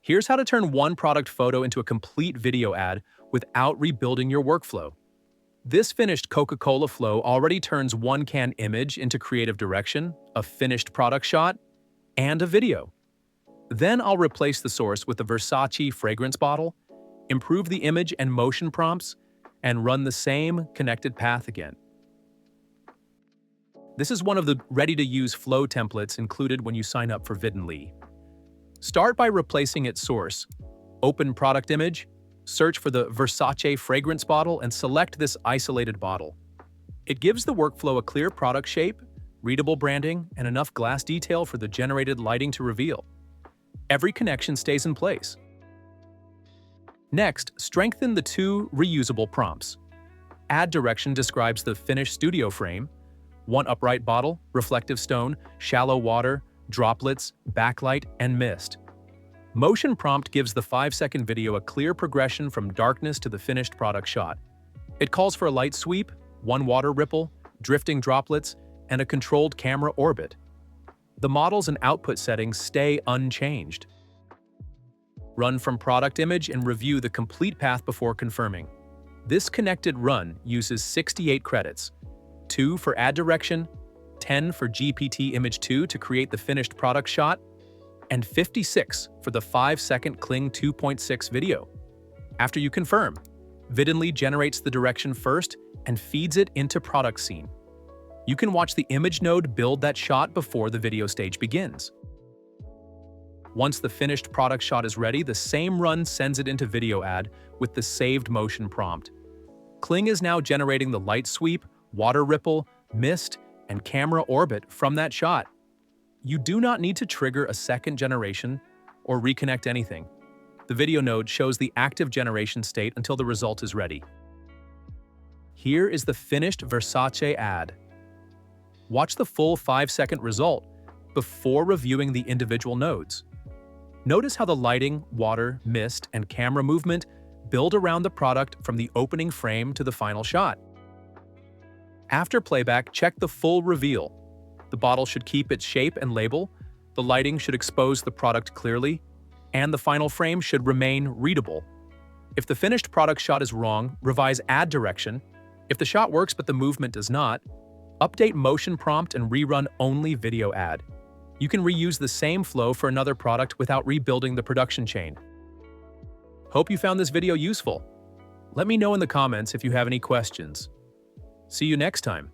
Here's how to turn one product photo into a complete video ad without rebuilding your workflow. This finished Coca-Cola flow already turns one can image into creative direction, a finished product shot, and a video. Then I'll replace the source with the Versace fragrance bottle, improve the image and motion prompts, and run the same connected path again. This is one of the ready-to-use flow templates included when you sign up for Videnly. Start by replacing its source. Open product image, search for the Versace fragrance bottle, and select this isolated bottle. It gives the workflow a clear product shape, readable branding, and enough glass detail for the generated lighting to reveal. Every connection stays in place. Next, strengthen the two reusable prompts. Ad direction describes the finished studio frame, one upright bottle, reflective stone, shallow water, droplets, backlight, and mist. Motion prompt gives the 5-second video a clear progression from darkness to the finished product shot. It calls for a light sweep, one water ripple, drifting droplets, and a controlled camera orbit. The models and output settings stay unchanged. Run from product image and review the complete path before confirming. This connected run uses 68 credits, 2 for ad direction, 10 for GPT Image 2 to create the finished product shot, and 56 for the 5-second Kling 2.6 video. After you confirm, Videnly generates the direction first and feeds it into product scene. You can watch the image node build that shot before the video stage begins. Once the finished product shot is ready, the same run sends it into video ad with the saved motion prompt. Kling is now generating the light sweep, water ripple, mist, and camera orbit from that shot. You do not need to trigger a second generation or reconnect anything. The video node shows the active generation state until the result is ready. Here is the finished Versace ad. Watch the full 5-second result before reviewing the individual nodes. Notice how the lighting, water, mist, and camera movement build around the product from the opening frame to the final shot. After playback, check the full reveal. The bottle should keep its shape and label, the lighting should expose the product clearly, and the final frame should remain readable. If the finished product shot is wrong, revise ad direction. If the shot works but the movement does not, update motion prompt and rerun only video ad. You can reuse the same flow for another product without rebuilding the production chain. Hope you found this video useful. Let me know in the comments if you have any questions. See you next time.